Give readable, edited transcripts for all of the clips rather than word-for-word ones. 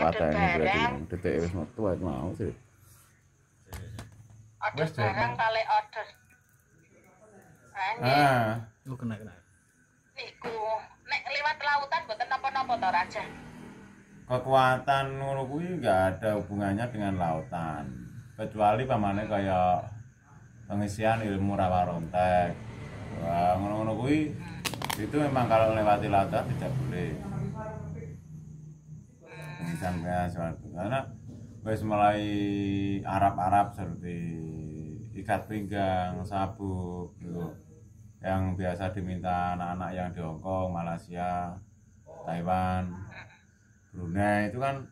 Kuatane berarti detik wis metu ae mau sih. Order barang kali order. Kena. Iku nek lewat lautan mboten napa-napa to Raja. Kekuatan ngono kuwi enggak ada hubungannya dengan lautan. Kecuali pamane kaya pengisian ilmu rawa rontek. Wah, ngono-ngono kuwi itu memang kalau melewati lautan tidak boleh. Pengisian suatu karena wis mulai Arab-Arab seperti ikat pinggang, sabuk gitu. Yang biasa diminta anak-anak yang di Hong Kong, Malaysia, Taiwan, Brunei itu kan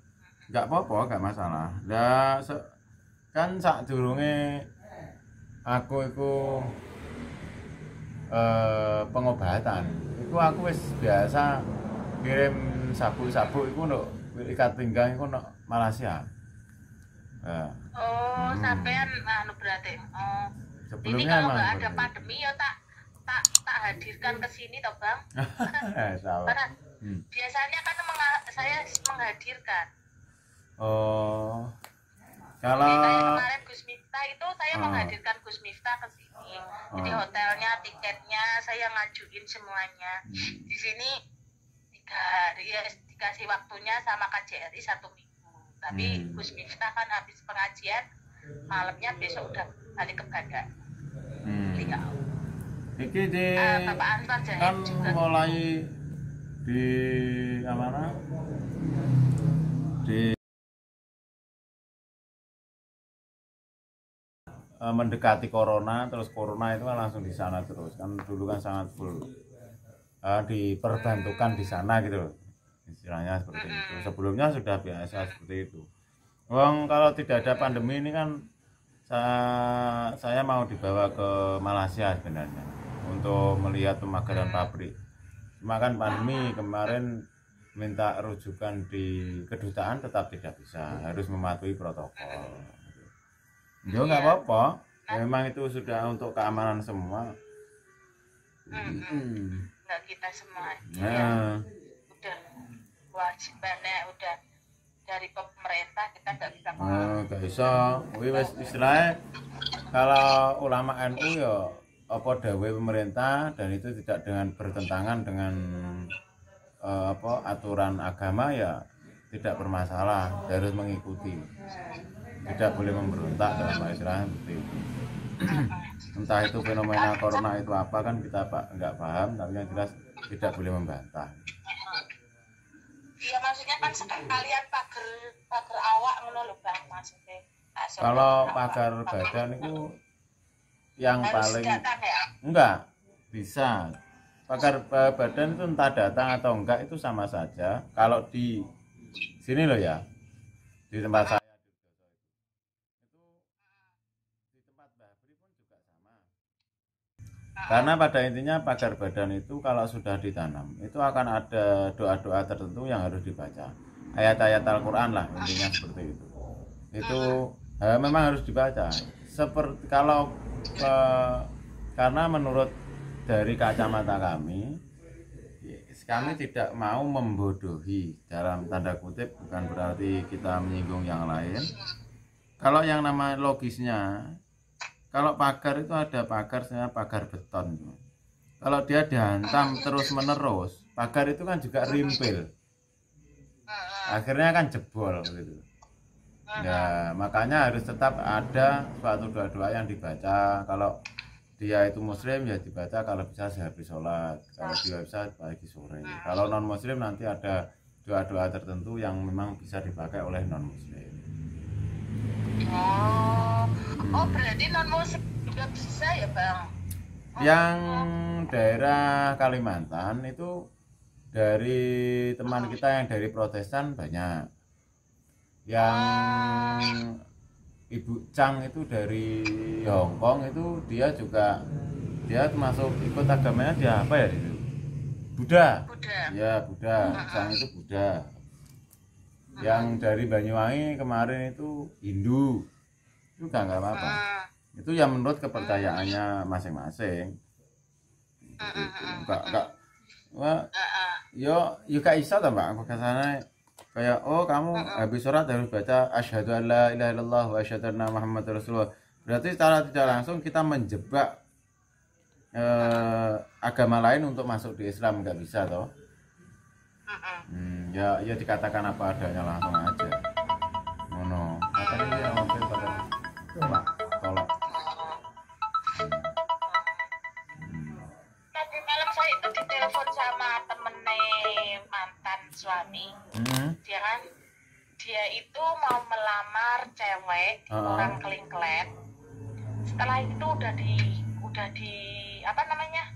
nggak apa-apa, nggak masalah. Lah kan sak durunge aku iku pengobatan. Iku aku wis biasa kirim sabuk-sabuk iku untuk ikat pinggang iku untuk Malaysia. Sampean anu berarti. Ini kalau nggak ada pandemi ya tak hadirkan ke sini toh Bang. Karena biasanya kan saya menghadirkan. Kalau kayak kemarin Gus Miftah itu saya menghadirkan Gus Miftah ke sini. Jadi hotelnya, tiketnya saya ngajuin semuanya. Di sini 3 hari ya dikasih waktunya sama KJRI 1 minggu. Tapi Gus Miftah kan habis pengajian malamnya besok udah balik ke Bandar. Iki di Bapak Anwar kan juga mulai di mana? Di mendekati corona, terus corona itu kan langsung di sana terus. Kan dulu kan sangat full diperbantukan di sana gitu loh. Istilahnya seperti itu. Sebelumnya sudah biasa seperti itu. Wong kalau tidak ada pandemi ini kan saya mau dibawa ke Malaysia sebenarnya untuk melihat pemagaran pabrik. Cuma kan pandemi kemarin minta rujukan di kedutaan tetap tidak bisa, harus mematuhi protokol. Ya nggak apa-apa, memang itu sudah untuk keamanan semua. Nggak kita semua. Ya, udah kewajibannya udah dari pemerintah, kita nggak bisa nggak bisa. Wis istilahnya kalau ulama NU ya apa dawuh pemerintah dan itu tidak dengan bertentangan dengan aturan agama ya tidak bermasalah, harus mengikuti. Tidak boleh memberontak dalam istilahnya seperti itu. Entah itu fenomena corona itu apa kan kita nggak paham, tapi yang jelas tidak boleh membantah. Iya maksudnya kan sekalian pagar awak ngono lho Bang maksudnya. Kalau pagar badan itu yang harus paling datang, ya? enggak bisa. Pagar badan itu entah datang atau enggak itu sama saja. Kalau di sini loh ya, di tempat saya itu di tempat Mbah Bri pun juga sama. Karena pada intinya pagar badan itu kalau sudah ditanam itu akan ada doa-doa tertentu yang harus dibaca. Ayat-ayat Al-Quran lah intinya seperti itu. Itu memang harus dibaca. Seperti kalau karena menurut dari kacamata kami tidak mau membodohi dalam tanda kutip, bukan berarti kita menyinggung yang lain. Kalau yang nama logisnya, kalau pagar itu ada pagar beton. Kalau dia dihantam terus menerus, pagar itu kan juga rimpil. Akhirnya kan jebol gitu. Ya, makanya harus tetap ada suatu doa-doa yang dibaca. Kalau dia itu muslim ya dibaca kalau bisa sehabis sholat, kalau dia bisa pagi sore. Kalau non muslim nanti ada doa-doa tertentu yang memang bisa dipakai oleh non muslim. Berarti non muslim juga bisa ya Bang? Yang daerah Kalimantan itu dari teman kita yang dari Protestan banyak. Yang Ibu Chang itu dari Hong Kong itu dia termasuk ikut agamanya dia apa ya itu? Buddha. Ya Buddha. Chang itu Buddha. Yang dari Banyuwangi kemarin itu Hindu. Juga nggak apa-apa. Itu yang menurut kepercayaannya masing-masing. Enggak. Wah, yo gak iso ta Mbak, aku kesana Kayak oh kamu habis sholat harus baca asyhadu alla ilaha illallah wa asyhadu anna muhammadar rasulullah. Berarti secara tidak langsung kita menjebak agama lain untuk masuk di Islam, nggak bisa toh. Ya ya dikatakan apa adanya langsung aja. Ngono. Makanya dia mobil pada tolak. Tadi malam saya itu ditelepon sama temennya mantan suami. Dia itu mau melamar cewek orang Kelingklet. Setelah itu udah di apa namanya,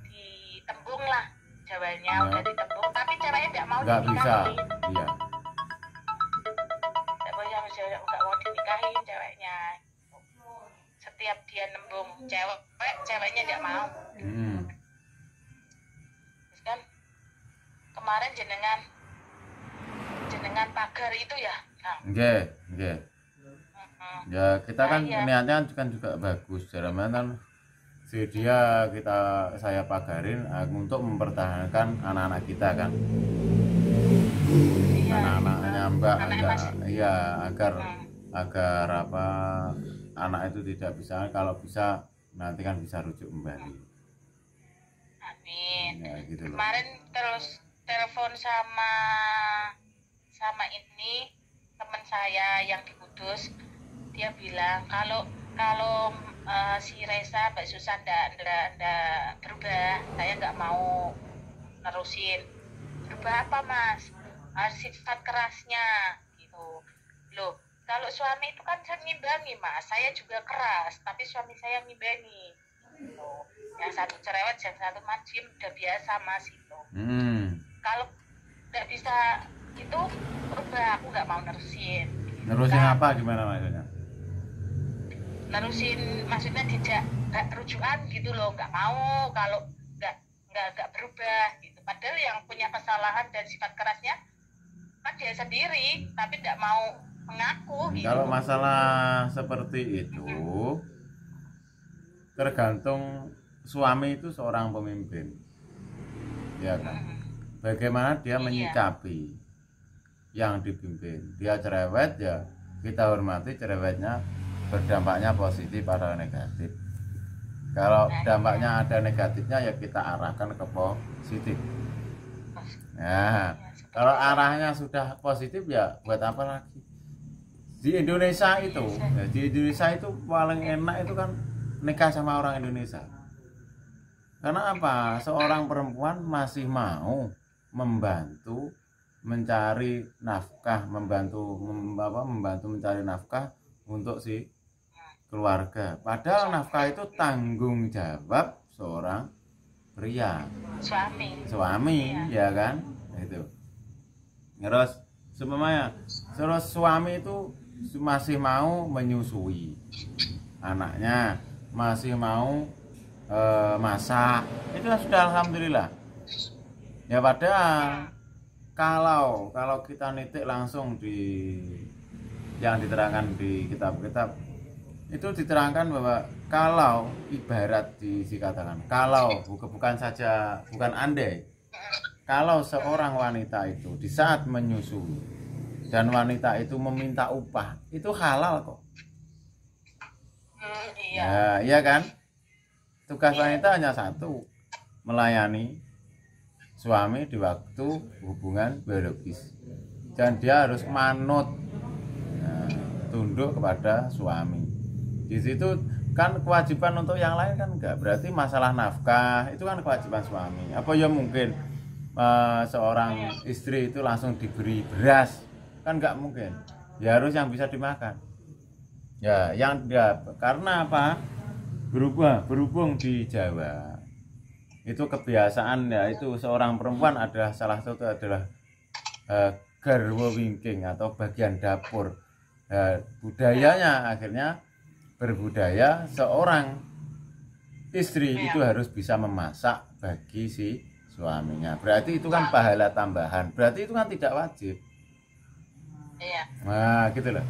ditembung lah Jawanya, udah ditembung, tapi ceweknya nggak mau Nggak bisa, dinikahin. iya. Nggak mau dinikahin ceweknya. Setiap dia nembung ceweknya nggak mau. Terus kan kemarin jenengan pagar itu ya. Nggih. Ya kita kan niatnya kan juga bagus, dalam kan si dia saya pagarin untuk mempertahankan anak-anak kita kan. Anak-anaknya Mbak iya agar apa anak itu tidak bisa, kalau bisa nanti kan bisa rujuk kembali. Amin. Ya, gitu loh. Kemarin terus telepon sama ini teman saya yang di Kudus, dia bilang kalau si Reza Mbak Susan ndak berubah, saya nggak mau nerusin. Berubah apa mas? Sifat kerasnya gitu loh. Kalau suami itu kan ngimbangi mas, saya juga keras tapi suami saya ngimbangi gitu. Yang satu cerewet, yang satu majim, udah biasa mas itu. Kalau nggak bisa itu berubah, aku nggak mau nerusin. Nerusin apa gimana maksudnya? Nerusin maksudnya tidak rujukan gitu loh, nggak mau kalau nggak berubah gitu. Padahal yang punya kesalahan dan sifat kerasnya kan dia sendiri, tapi nggak mau mengaku gitu. Kalau masalah seperti itu tergantung suami itu seorang pemimpin, ya kan? Bagaimana dia menyikapi yang dipimpin. Dia cerewet ya kita hormati cerewetnya, berdampaknya positif atau negatif. Kalau dampaknya ada negatifnya ya kita arahkan ke positif. Nah, kalau arahnya sudah positif ya buat apa lagi? Di Indonesia itu paling enak itu kan nikah sama orang Indonesia. Karena apa? Seorang perempuan masih mau membantu mencari nafkah, membantu mencari nafkah untuk si keluarga. Padahal nafkah itu tanggung jawab seorang pria, suami ya kan, itu. Terus suami itu masih mau menyusui anaknya, masih mau masak, itu sudah alhamdulillah. Ya padahal kalau kita nitik langsung di yang diterangkan di kitab-kitab itu diterangkan bahwa kalau ibarat dikatakan kalau bukan andai, kalau seorang wanita itu di saat menyusui dan wanita itu meminta upah, itu halal kok. Ya, iya kan? Tugas wanita hanya satu, melayani suami di waktu hubungan biologis, dan dia harus manut, tunduk kepada suami. Di situ kan kewajiban untuk yang lain kan enggak. Berarti masalah nafkah itu kan kewajiban suami. Apa ya mungkin seorang istri itu langsung diberi beras, kan enggak mungkin. Ya harus yang bisa dimakan. Ya karena apa? Berhubung di Jawa itu kebiasaan, ya itu seorang perempuan adalah salah satu adalah garwa wingking atau bagian dapur. Budayanya akhirnya berbudaya seorang istri itu harus bisa memasak bagi si suaminya. Berarti itu kan pahala tambahan. Berarti itu kan tidak wajib. Iya. Nah, gitu loh.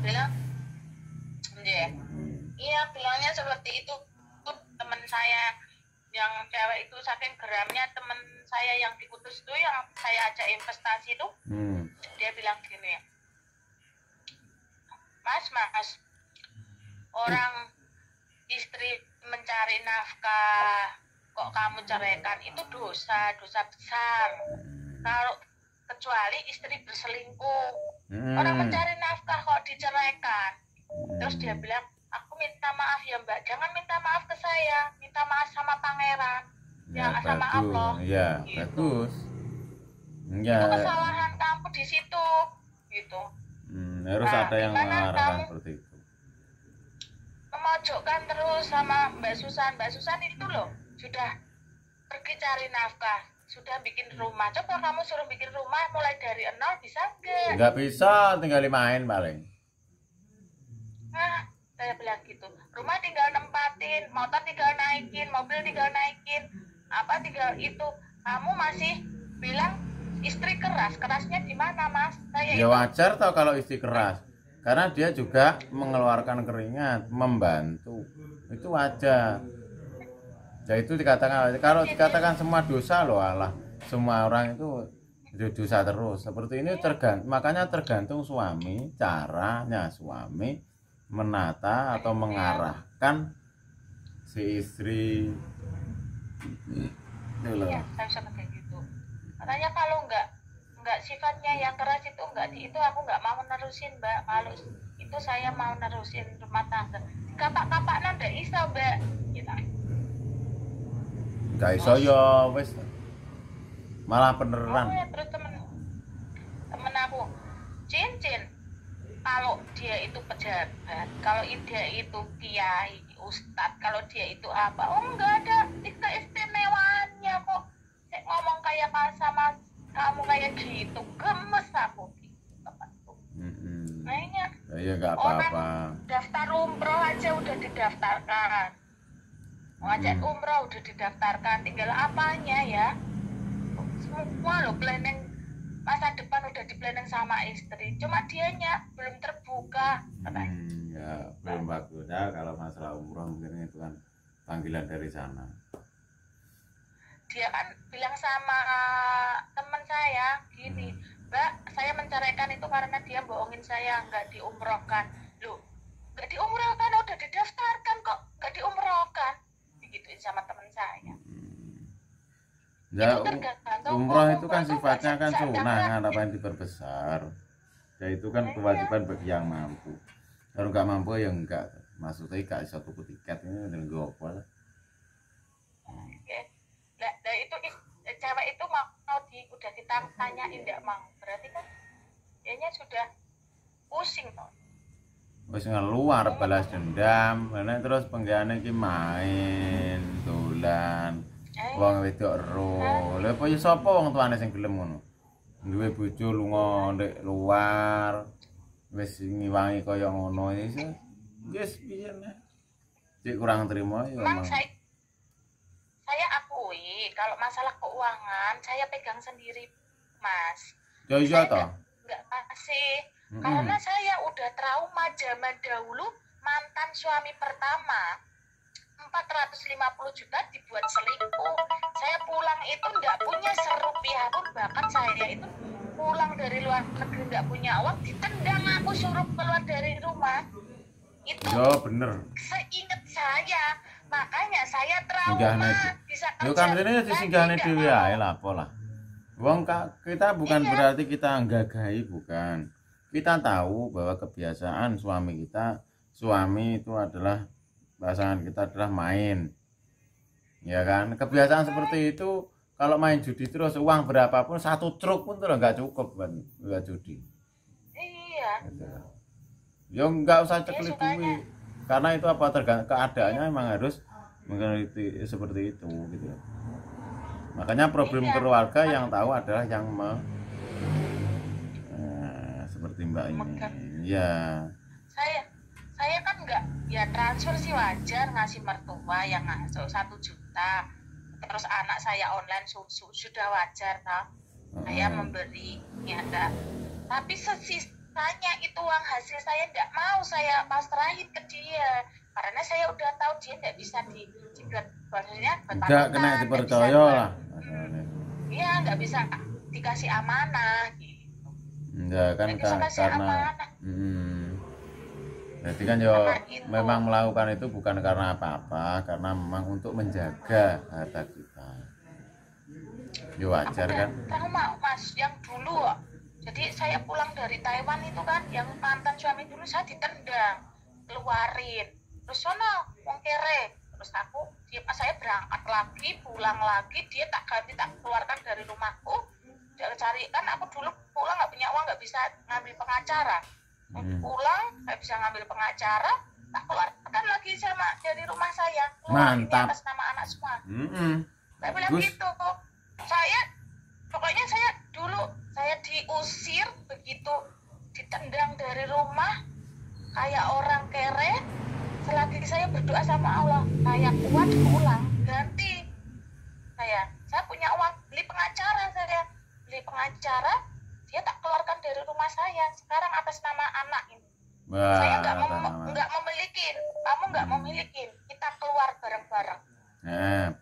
Iya, bilangnya seperti itu. Teman saya yang cewek itu saking geramnya temen saya yang diputus itu yang saya ajak investasi itu dia bilang gini, mas orang istri mencari nafkah kok kamu ceraikan itu dosa besar. Kalau kecuali istri berselingkuh, orang mencari nafkah kok diceraikan. Terus dia bilang, aku minta maaf ya mbak, jangan minta maaf ke saya, minta maaf sama pangeran, ya sama Allah. Ya gitu. Bagus. Ya. Itu kesalahan kamu di situ, gitu. Harus ada yang mengarahkan seperti itu. Memojokkan terus sama Mbak Susan itu loh sudah pergi cari nafkah, sudah bikin rumah. Coba kamu suruh bikin rumah mulai dari nol, bisa nggak? Nggak bisa, tinggal main paling. Nah, saya bilang gitu. Rumah tinggal nempatin, motor tinggal naikin, mobil tinggal naikin, apa tinggal itu. Kamu masih bilang istri keras, kerasnya di mana mas? Saya ya wajar tau kalau istri keras, karena dia juga mengeluarkan keringat, membantu, itu wajar. Ya itu dikatakan, kalau dikatakan semua dosa loh Allah, semua orang itu dosa terus. Seperti ini makanya tergantung suami, caranya suami menata atau mengarahkan si istri. Iya, saya bisa kayak gitu. Makanya kalau nggak sifatnya yang keras itu itu aku nggak mau nerusin mbak. Kalau itu saya mau nerusin rumah tangga. Kapak-kapak nanda iso mbak. Gitu. Gak iso ya wis. Malah beneran. Oh ya, terus temen aku cincin. Kalau dia itu pejabat, kalau dia itu kiai, ustadz, kalau dia itu apa? Oh enggak ada keistimewaannya kok. Saya ngomong kayak sama kamu kayak gitu, gemes aku. Kayaknya ya nggak apa-apa. Orang daftar umroh aja udah didaftarkan. Ngajak umroh udah didaftarkan, tinggal apanya ya? Semua lo planning masa depan udah di planning sama istri, cuma dianya belum terbuka. Ya belum bagus ya kalau masalah umroh, mungkin itu kan panggilan dari sana. Dia kan bilang sama teman saya gini, mbak saya menceraikan itu karena dia bohongin saya nggak diumrohkan. Loh nggak diumrohkan udah didaftarkan kok nggak diumrohkan, digituin sama teman saya. Ya umroh itu kan sifatnya kan sunah, apa yang diperbesar. Ya itu kan kewajiban bagi yang mampu. Kalau nggak mampu ya enggak. Maksudnya gak bisa tuku tiket ini udah gue apa lah. Nah itu cewek itu mau udah kita tanyain enggak mau, berarti kan dianya sudah pusing toh. Wis ngeluar balas dendam, karena terus penggaweane iki main dolan. Wong wedok ro. Lha apa ya sapa wong tuane sing gelem ngono? Duwe bojo lunga ndek luar. Wis ngiwangi kaya ngono iki. Yes, piye nek. Cek kurang terima ya. Memang saya akui kalau masalah keuangan saya pegang sendiri, Mas. Ya iya toh. Enggak kasih. Karena saya udah trauma zaman dahulu mantan suami pertama. 450 juta dibuat selingkuh. Saya pulang itu nggak punya serupiah pun, bahkan saya itu pulang dari luar negeri nggak punya uang, ditendang aku suruh keluar dari rumah. Itu ya bener. Seingat saya, makanya saya trauma. Bisa kerja. Yo kan ini disinggahne dhewe ae lah apa lah. Wong kita bukan berarti kita nggagahi, bukan. Kita tahu bahwa kebiasaan suami itu adalah pasangan kita adalah main, ya kan? Kebiasaan seperti itu kalau main judi terus uang berapapun 1 truk pun tuh nggak cukup buat judi. Iya. Gitu. Ya nggak usah ceklik duit, karena itu apa tergantung keadaannya, memang harus mengerti seperti itu gitu. Makanya problem keluarga yang tahu adalah yang seperti Mbak ini. Ya. Saya kan enggak, ya transfer sih wajar, ngasih mertua yang ngasih 1 juta, terus anak saya online susu sudah wajar toh. Saya memberi ya enggak, tapi sisanya itu uang hasil saya enggak mau saya pasrahin ke dia, karena saya udah tahu dia enggak bisa dijegat maksudnya buat Enggak kena panutan, dipercaya lah. Iya, nggak bisa dikasih amanah gitu. Enggak kan Nggak bisa kasih karena amanah. Jadi kan yo Karena itu. memang melakukan itu bukan karena apa-apa, karena memang untuk menjaga harta kita. Yo wajar Aku kan? trauma mas yang dulu. Jadi saya pulang dari Taiwan itu kan, yang mantan suami dulu saya ditendang, keluarin, terus sono wong kere, terus saya berangkat lagi, pulang lagi, dia tak ganti, tak keluarkan dari rumahku, dia cari, kan aku dulu pulang nggak punya uang, nggak bisa ngambil pengacara, pulang nggak bisa ngambil pengacara, tak keluarkan lagi sama dari rumah saya, keluar ini atas nama anak semua. Saya bilang gitu, pokoknya saya dulu saya diusir begitu, ditendang dari rumah kayak orang kere. Selagi saya berdoa sama Allah, saya kuat pulang, ganti saya punya uang, beli pengacara, dia tak keluarkan dari rumah saya, sekarang atas nama anak ini. Saya nggak memiliki, kamu nggak memiliki, kita keluar bareng-bareng.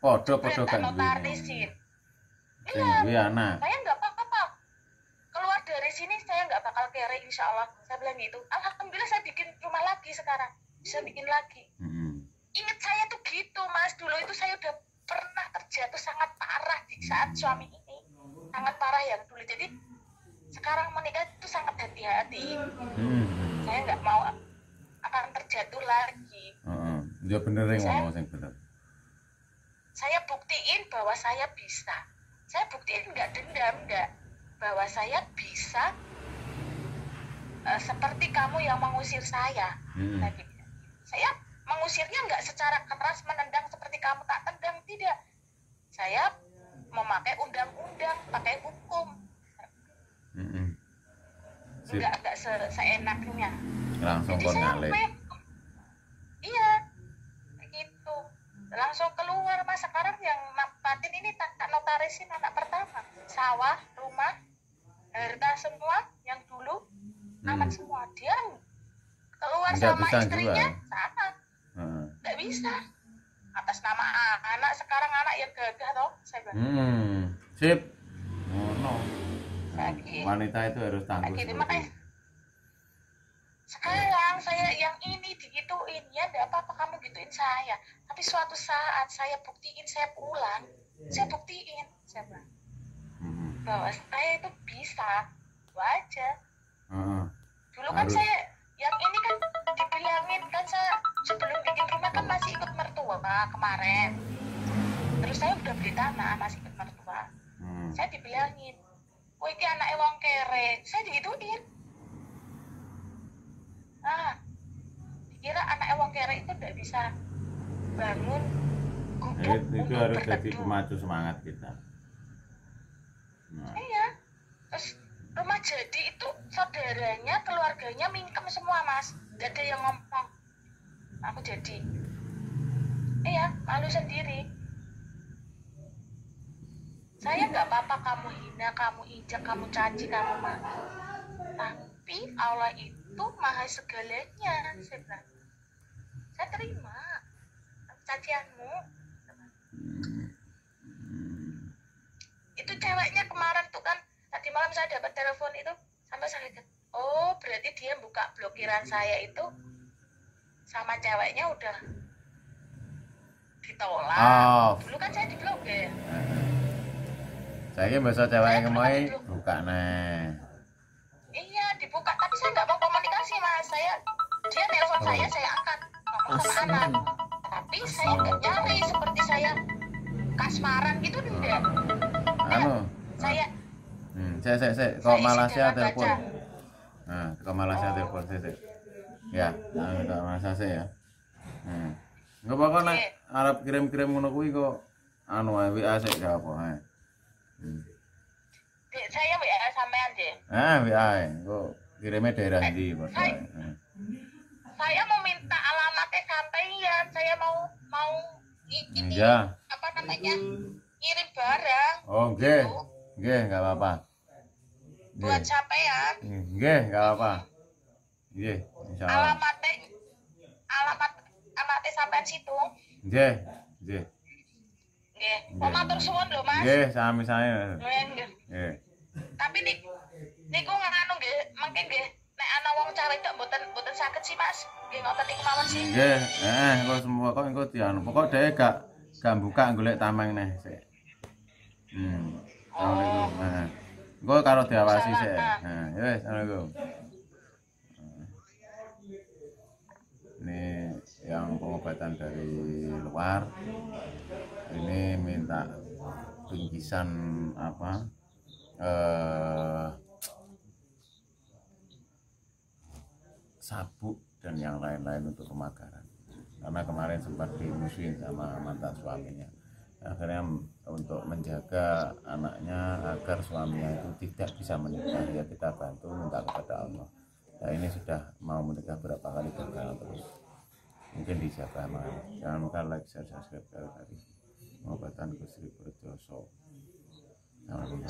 Podo kan notarisin. Iya, saya nggak apa-apa. Keluar dari sini saya nggak bakal kere, insya Allah. Saya bilang gitu. Alhamdulillah saya bikin rumah lagi sekarang, bisa bikin lagi. Ingat saya tuh gitu mas, dulu itu saya udah pernah terjatuh sangat parah di saat suami ini, sangat parah yang dulu. Jadi sekarang menikah itu sangat hati-hati. Saya nggak mau akan terjatuh lagi. Ya bener ngomong yang bener. Saya buktiin bahwa saya bisa. Saya buktiin nggak dendam, nggak, bahwa saya bisa seperti kamu yang mengusir saya. Saya mengusirnya nggak secara keras, menendang seperti kamu tak tendang, tidak. Saya memakai undang-undang, pakai hukum. Nggak seenaknya. Langsung jadi saya iya gitu, langsung keluar mas. Sekarang yang nampatin ini tak notarisin anak pertama, sawah, rumah, harta semua yang dulu aman semua. Dia keluar nggak sama istrinya juga. Sama nggak bisa atas nama anak. Sekarang anak yang gagah toh, saya bilang. Sip. Wanita itu harus tangguh. Sekarang saya yang ini digituin, ya enggak apa-apa kamu gituin saya, tapi suatu saat saya buktiin, saya pulang, saya buktiin, saya bilang bahwa saya itu bisa, itu aja. Dulu kan saya yang ini kan dibilangin kan, saya sebelum bikin rumah kan masih ikut mertua kemarin, terus saya udah beli tanah masih ikut mertua. Saya dibilangin, woi ini anak wong kere, saya digituin. Dikira anak wong kere itu tidak bisa bangun gubuk itu harus jadi pemacu semangat kita. Iya. Terus rumah jadi itu saudaranya, keluarganya mingkem semua mas, gak ada yang ngomong aku jadi. Iya, malu sendiri. Saya nggak apa-apa kamu hina, kamu injak, kamu caci, kamu malu, tapi Allah itu maha segalanya. Saya bilang, saya terima cacianmu. Itu ceweknya kemarin tuh kan, tadi malam saya dapat telepon itu, sampai saya lihat, oh berarti dia buka blokiran saya itu sama ceweknya udah ditolak. Dulu kan saya diblokir. Saya ini bahasa ceweknya kemarin buka nih. Iya dibuka, tapi saya nggak mau komunikasi mas. Dia telepon saya akan ngomong sama anak, tapi saya nggak nyari seperti saya kasmaran gitu, enggak. Saya kalau Malaysia telepon. Nah, kalau Malaysia telepon saya. Ya, kalau Malaysia ya. Enggak apa-apa nak Arab kirim-kirim ngono kuwi kok WA sik gak apa. Saya WA sampean deh. WA kok kirimnya daerah ndi kok. Saya mau minta alamatnya sampean. Saya mau ini ya. Apa namanya? Ngirim barang. Oh, nggih. Nggih, enggak apa-apa. Buat sampean. Nggih, enggak apa-apa. Nggih, insyaallah. Alamatnya sampean situ. Nggih, nggih. Nggih. Kok matur suwun lho, Mas. Nggih, sami saya. Nggih. Nggih. Tapi niku nganu nggih, mungkin nggih nek ana wong cah wedok mboten saged sih, Mas. Nggih ngoten niku mawon sih. Nggih, engko semua kok engko dianu. Pokok dhewe gak buka golek tameng neh sik. Assalamualaikum. Engko karo diawasi sik. Ya wis, assalamualaikum. Ini yang pengobatan dari luar. Ini minta bingkisan apa? Sabuk dan yang lain-lain untuk pemagaran. Karena kemarin sempat dimusuhin sama mantan suaminya. Akhirnya untuk menjaga anaknya agar suaminya itu tidak bisa menikah, ya kita bantu minta kepada Allah. Nah ini sudah mau menikah berapa kali gagal terus. Mungkin dijabah mana. Jangan lupa like, share, subscribe tadi. Pengobatan Gus Ri Purjoso. Salam